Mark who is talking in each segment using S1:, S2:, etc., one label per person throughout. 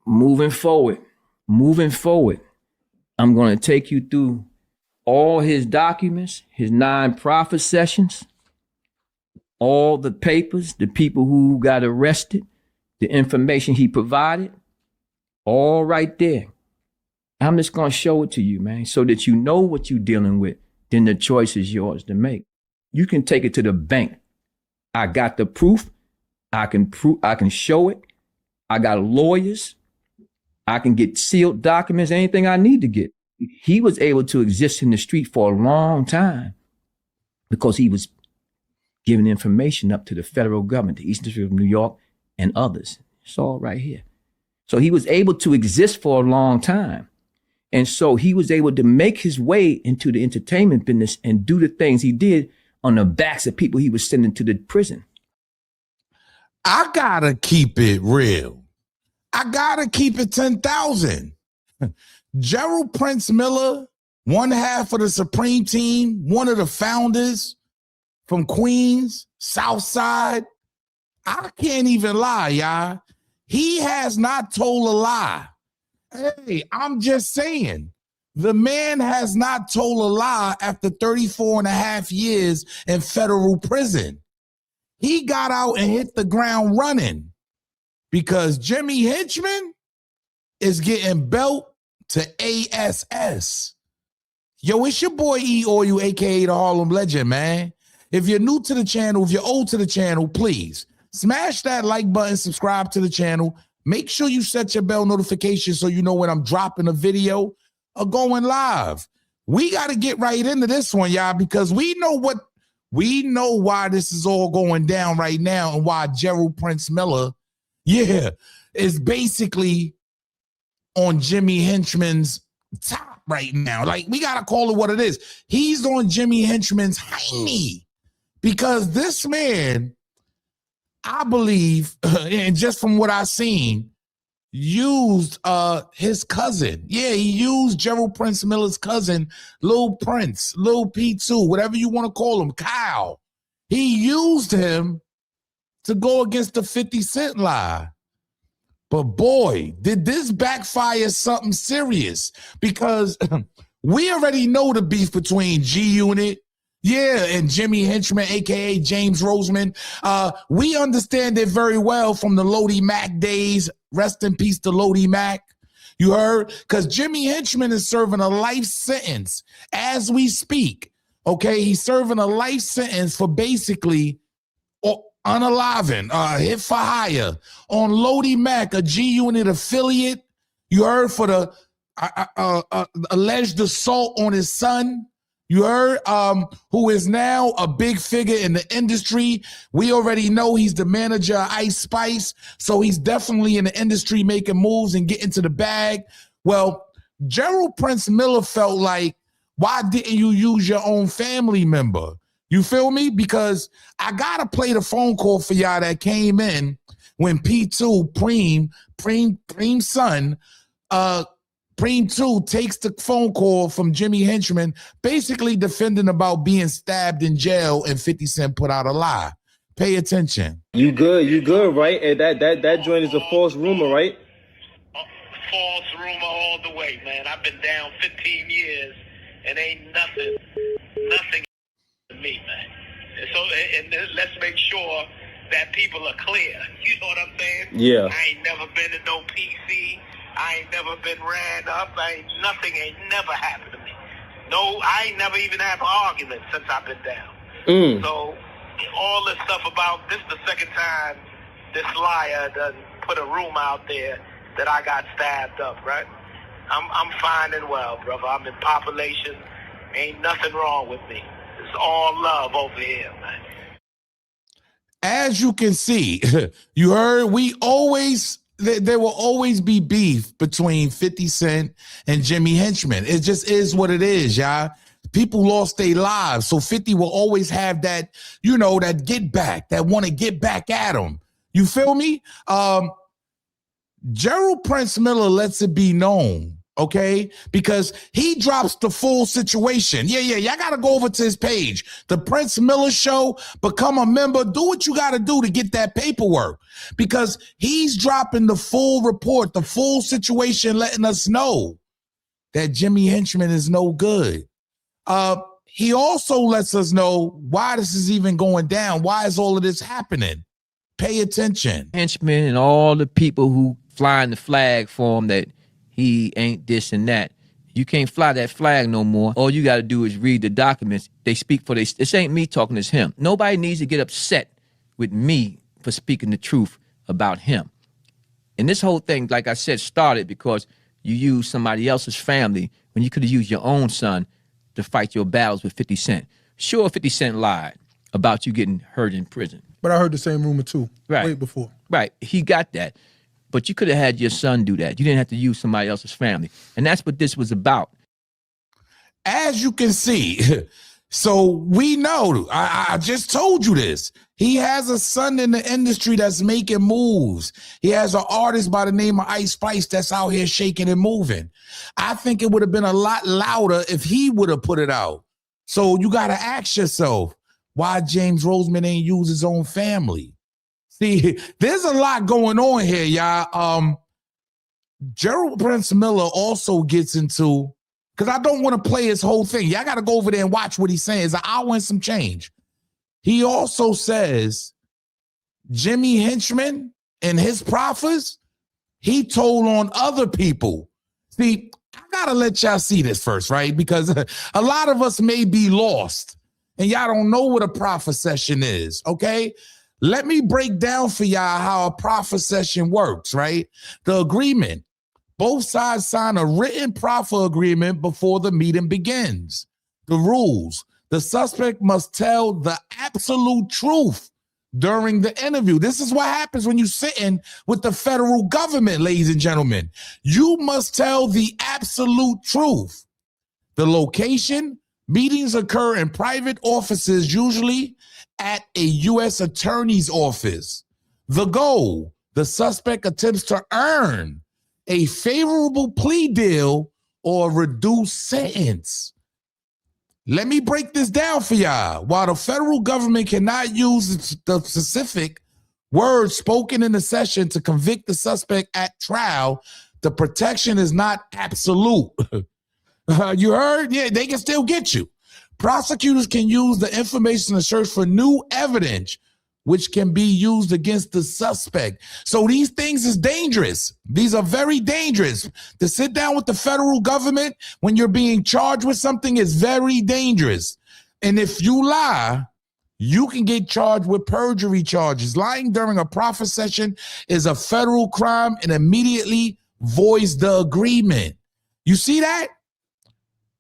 S1: moving forward, I'm going to take you through all his documents, his 9 proffer sessions, all the papers, the people who got arrested, the information he provided, all right there. I'm just going to show it to you, man, so that you know what you're dealing with. Then the choice is yours to make. You can take it to the bank. I got the proof. I can show it. I got lawyers. I can get sealed documents, anything I need to get. He was able to exist in the street for a long time because he was giving information up to the federal government, the Eastern District of New York and others. It's all right here. So he was able to exist for a long time. And so he was able to make his way into the entertainment business and do the things he did on the backs of people he was sending to the prison.
S2: I gotta keep it real. I gotta keep it 10,000. Gerald Prince Miller, one half of the Supreme team, one of the founders from Queens, South Side. I can't even lie, y'all. He has not told a lie. Hey, I'm just saying, the man has not told a lie after 34 and a half years in federal prison. He got out and hit the ground running because Jimmy Henchman is getting belt to ASS. Yo, it's your boy E Oil, aka the Harlem Legend, man. If you're new to the channel, if you're old to the channel, please smash that like button, subscribe to the channel. Make sure you set your bell notification so you know when I'm dropping a video or going live. We got to get right into this one, y'all, because we know why this is all going down right now and why Gerald Prince Miller, is basically on Jimmy Henchman's top right now. Like, we got to call it what it is. He's on Jimmy Henchman's hiney because this man, I believe, and just from what I've seen, used his cousin. Yeah, he used Gerald Prince Miller's cousin, Lil Prince, Lil P2, whatever you want to call him, Kyle. He used him to go against the 50 Cent lie. But boy, did this backfire something serious, because we already know the beef between G-Unit, and Jimmy Henchman, a.k.a. James Rosemond. We understand it very well from the Lodi Mac days. Rest in peace to Lodi Mac. You heard? Because Jimmy Henchman is serving a life sentence as we speak. Okay, he's serving a life sentence for basically unaliving, hit for hire on Lodi Mac, a G-Unit affiliate. You heard? For the alleged assault on his son. You heard? Who is now a big figure in the industry. We already know he's the manager of Ice Spice, so he's definitely in the industry making moves and getting to the bag. Well, Gerald Prince Miller felt like, why didn't you use your own family member? You feel me? Because I got to play the phone call for y'all that came in when P2, Preme's son, Preme 2 takes the phone call from Jimmy Henchman, basically defending about being stabbed in jail, and 50 Cent put out a lie. Pay attention.
S3: You good, right? And that joint is a false rumor, right?
S4: False rumor all the way, man. I've been down 15 years and ain't nothing to me, man. And so, and let's make sure that people are clear. You know what I'm saying?
S3: Yeah.
S4: I ain't never been to no PC. I ain't never been ran up. Nothing ain't never happened to me. No, I ain't never even had an argument since I've been down. So all this stuff about this the second time this liar done put a rumor out there that I got stabbed up, right? I'm fine and well, brother. I'm in population. Ain't nothing wrong with me. It's all love over here, man.
S2: As you can see, you heard, there will always be beef between 50 Cent and Jimmy Henchman. It just is what it is, y'all. People lost their lives, so 50 will always have that, that get back, that want to get back at him. You feel me? Gerald Prince Miller lets it be known okay? Because he drops the full situation. Yeah, y'all got to go over to his page, The Prince Miller Show, become a member, do what you got to do to get that paperwork, because he's dropping the full report, the full situation, letting us know that Jimmy Henchman is no good. He also lets us know why this is even going down. Why is all of this happening? Pay attention.
S1: Henchman and all the people who flying the flag for him that he ain't this and that. You can't fly that flag no more. All you got to do is read the documents. They speak for this ain't me talking, it's him. Nobody needs to get upset with me for speaking the truth about him. And this whole thing, like I said, started because you used somebody else's family when you could have used your own son to fight your battles with 50 Cent. Sure, 50 Cent lied about you getting hurt in prison.
S5: But I heard the same rumor too,
S1: right.
S5: way before.
S1: Right, he got that. But you could have had your son do that. You didn't have to use somebody else's family. And that's what this was about.
S2: As you can see, so we know, I just told you this. He has a son in the industry that's making moves. He has an artist by the name of Ice Spice that's out here shaking and moving. I think it would have been a lot louder if he would have put it out. So you got to ask yourself why James Rosemond ain't use his own family. See, there's a lot going on here, y'all. Gerald Prince Miller also gets into, because I don't want to play his whole thing. Y'all got to go over there and watch what he's saying. It's an hour and some change. He also says Jimmy Henchman and his proffers, he told on other people. See, I got to let y'all see this first, right? Because a lot of us may be lost and y'all don't know what a proffer session is, okay? Let me break down for y'all how a proffer session works, right? The agreement. Both sides sign a written proffer agreement before the meeting begins. The rules. The suspect must tell the absolute truth during the interview. This is what happens when you're sitting with the federal government, ladies and gentlemen. You must tell the absolute truth. The location. Meetings occur in private offices, usually at a U.S. attorney's office. The goal, the suspect attempts to earn a favorable plea deal or reduced sentence. Let me break this down for y'all. While the federal government cannot use the specific words spoken in the session to convict the suspect at trial, the protection is not absolute. You heard? Yeah, they can still get you. Prosecutors can use the information to search for new evidence, which can be used against the suspect. So these things is dangerous. These are very dangerous. To sit down with the federal government when you're being charged with something is very dangerous. And if you lie, you can get charged with perjury charges. Lying during a proffer session is a federal crime and immediately voids the agreement. You see that?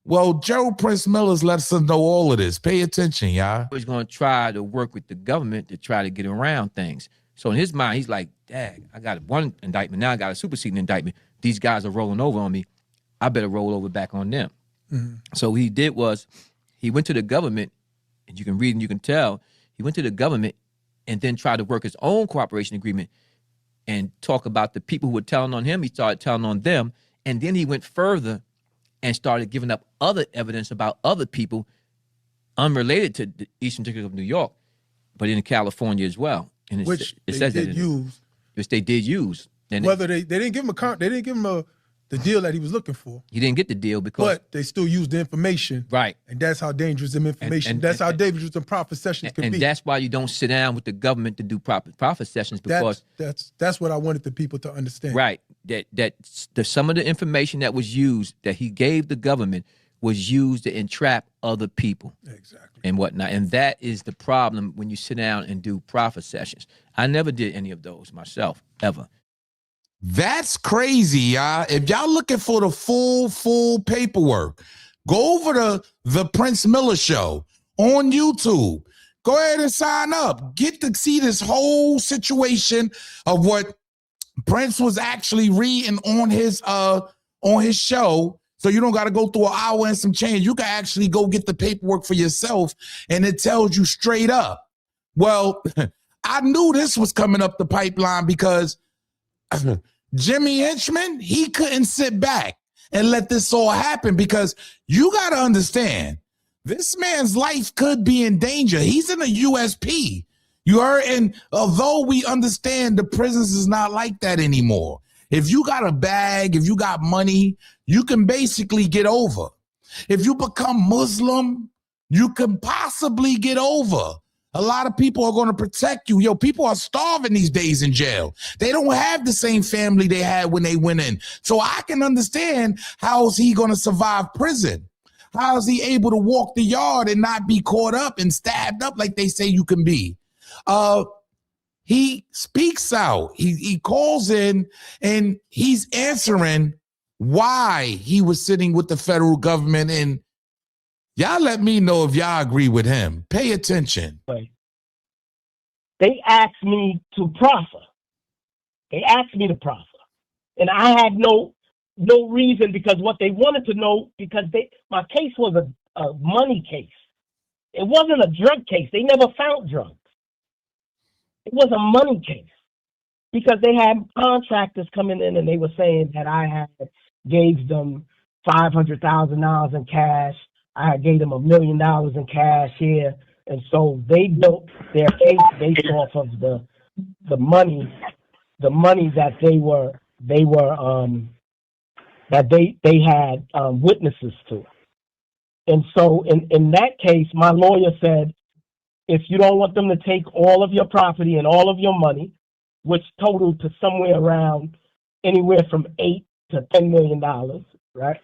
S2: Well, Gerald Prince Miller's lets us know all of this. Pay attention, y'all.
S1: He's going to try to work with the government to try to get around things. So in his mind, he's like, dang, I got one indictment. Now I got a superseding indictment. These guys are rolling over on me. I better roll over back on them. Mm-hmm. So what he did was he went to the government, and you can read and you can tell, he went to the government and then tried to work his own cooperation agreement and talk about the people who were telling on him. He started telling on them. And then he went further and started giving up other evidence about other people unrelated to the Eastern District of New York, but in California as well. And
S5: which they did use.
S1: Which they did use. And
S5: whether they didn't give him the deal that he was looking for.
S1: He didn't get the deal because,
S5: but they still used the information.
S1: Right.
S5: And that's how dangerous them information. That's how dangerous the proffer sessions can be.
S1: And that's why you don't sit down with the government to do proffer sessions, because
S5: that's what I wanted the people to understand.
S1: Right. That some of the information that was used, that he gave the government, was used to entrap other people.
S5: Exactly.
S1: And whatnot. And that is the problem when you sit down and do proffer sessions. I never did any of those myself, ever.
S2: That's crazy, y'all. If y'all looking for the full paperwork, go over to the Prince Miller Show on YouTube. Go ahead and sign up. Get to see this whole situation of what Prince was actually reading on his show. So you don't got to go through an hour and some change. You can actually go get the paperwork for yourself, and it tells you straight up. Well, I knew this was coming up the pipeline because Jimmy Henchman, he couldn't sit back and let this all happen, because you got to understand, this man's life could be in danger. He's in a USP. You heard? And although we understand the prisons is not like that anymore, if you got a bag, if you got money, you can basically get over. If you become Muslim, you can possibly get over. A lot of people are going to protect you. Yo, people are starving these days in jail. They don't have the same family they had when they went in. So I can understand, how is he going to survive prison? How is he able to walk the yard and not be caught up and stabbed up like they say you can be? He speaks out. He calls in and he's answering why he was sitting with the federal government. And y'all let me know if y'all agree with him. Pay attention.
S6: They asked me to proffer. And I had no reason, because what they wanted to know, because my case was a money case. It wasn't a drug case. They never found drugs. It was a money case, because they had contractors coming in and they were saying that I had gave them $500,000 in cash. I gave them $1 million in cash here. And so they built their case based off of the money that they had witnesses to. And so in that case, my lawyer said, if you don't want them to take all of your property and all of your money, which totaled to somewhere around anywhere from $8 to $10 million, right?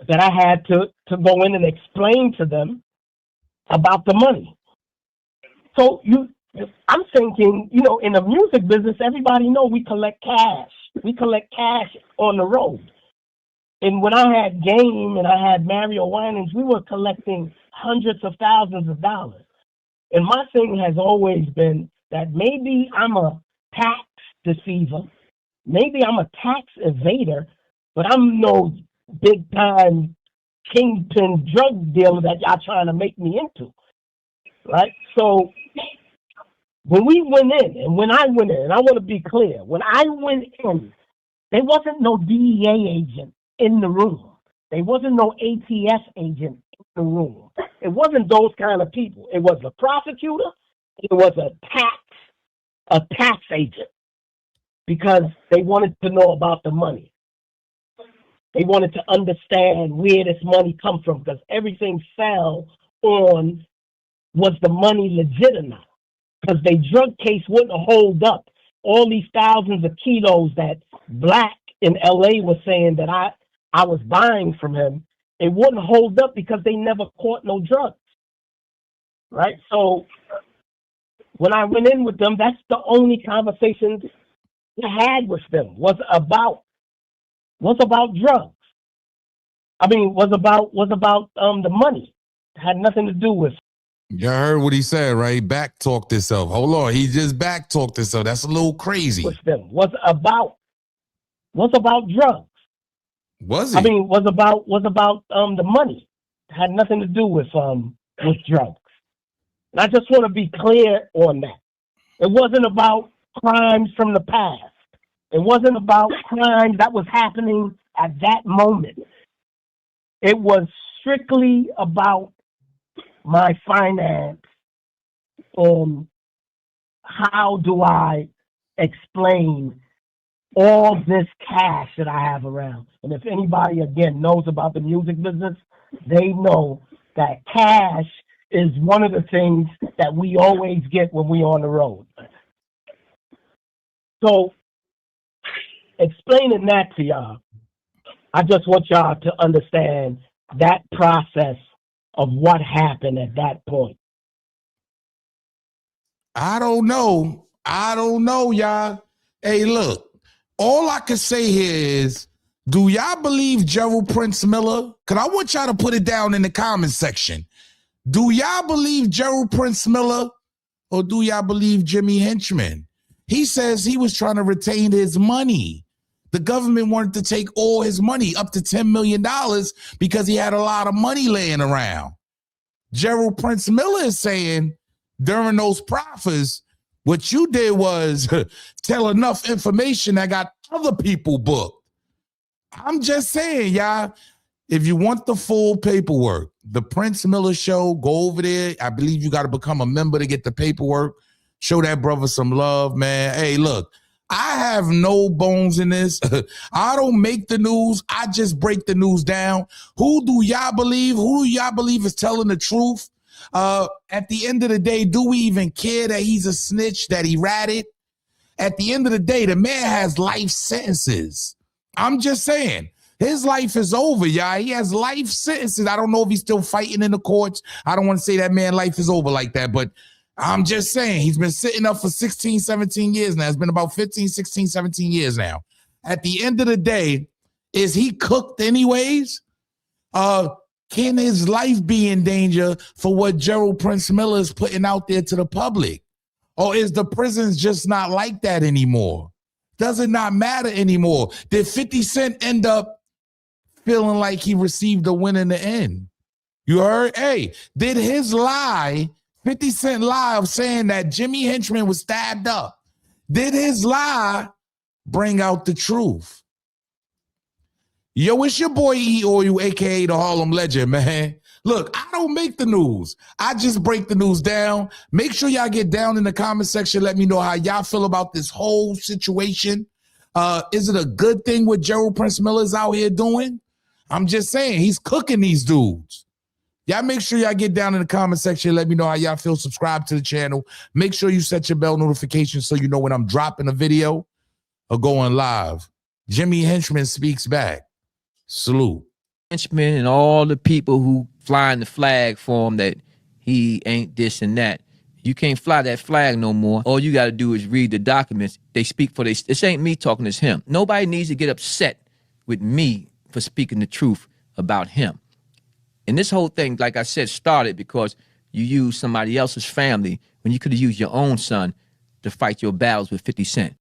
S6: That I had to go in and explain to them about the money. So I'm thinking, in the music business, everybody know we collect cash. We collect cash on the road. And when I had Game and I had Mario Winans, we were collecting hundreds of thousands of dollars. And my thing has always been that maybe I'm a tax deceiver, maybe I'm a tax evader, but I'm no big time kingpin drug dealer that y'all trying to make me into, right? So when we went in, and when I went in, and I want to be clear, when I went in, there wasn't no DEA agent in the room. There wasn't no ATF agent in the room. It wasn't those kind of people. It was a prosecutor. It was a tax agent, because they wanted to know about the money. They wanted to understand where this money come from, because everything fell on, was the money legit or not? Because their drug case wouldn't hold up. All these thousands of kilos that Black in LA was saying that I was buying from him, it wouldn't hold up because they never caught no drugs, right? So when I went in with them, that's the only conversation I had with them was about drugs. I mean, was about the money. It had nothing to do with.
S2: You heard what he said, right? Back talked himself. Hold on, he just back talked himself. That's a little crazy.
S6: With them was about drugs.
S2: Was it?
S6: I mean, was about the money. It had nothing to do with drugs. And I just want to be clear on that. It wasn't about crimes from the past. It wasn't about crimes that was happening at that moment. It was strictly about my finance and how do I explain all this cash that I have around. And if anybody, again, knows about the music business, they know that cash is one of the things that we always get when we're on the road. So, explaining that to y'all, I just want y'all to understand that process of what happened at that point.
S2: I don't know, y'all. Hey, look, all I can say here is, do y'all believe Gerald Prince Miller? Because I want y'all to put it down in the comment section. Do y'all believe Gerald Prince Miller, or do y'all believe Jimmy Henchman? He says he was trying to retain his money. The government wanted to take all his money, up to $10 million, because he had a lot of money laying around. Gerald Prince Miller is saying during those proffers, what you did was tell enough information that got other people booked. I'm just saying, y'all, if you want the full paperwork, the Prince Miller Show, go over there. I believe you got to become a member to get the paperwork. Show that brother some love, man. Hey, look, I have no bones in this. I don't make the news. I just break the news down. Who do y'all believe? Who do y'all believe is telling the truth? At the end of the day, do we even care that he's a snitch, that he ratted? At the end of the day, the man has life sentences. I'm just saying, his life is over, y'all. He has life sentences. I don't know if he's still fighting in the courts. I don't want to say that man life is over like that, but I'm just saying he's been sitting up for 16, 17 years now. It's been about 15, 16, 17 years now. At the end of the day, is he cooked anyways? Can his life be in danger for what Gerald Prince Miller is putting out there to the public? Or is the prisons just not like that anymore? Does it not matter anymore? Did 50 Cent end up feeling like he received a win in the end? You heard? Hey, did his lie, 50 Cent lie of saying that Jimmy Henchman was stabbed up, did his lie bring out the truth? Yo, it's your boy E-Oil, a.k.a. the Harlem Legend, man. Look, I don't make the news. I just break the news down. Make sure y'all get down in the comment section. Let me know how y'all feel about this whole situation. Is it a good thing what Gerald Prince Miller is out here doing? I'm just saying, he's cooking these dudes. Y'all make sure y'all get down in the comment section. Let me know how y'all feel. Subscribe to the channel. Make sure you set your bell notification so you know when I'm dropping a video or going live. Jimmy Henchman speaks back. Salute.
S1: Henchman and all the people who flying the flag for him that he ain't this and that. You can't fly that flag no more. All you got to do is read the documents. They speak for this ain't me talking, it's him. Nobody needs to get upset with me for speaking the truth about him. And this whole thing, like I said, started because you used somebody else's family when you could have used your own son to fight your battles with 50 Cent.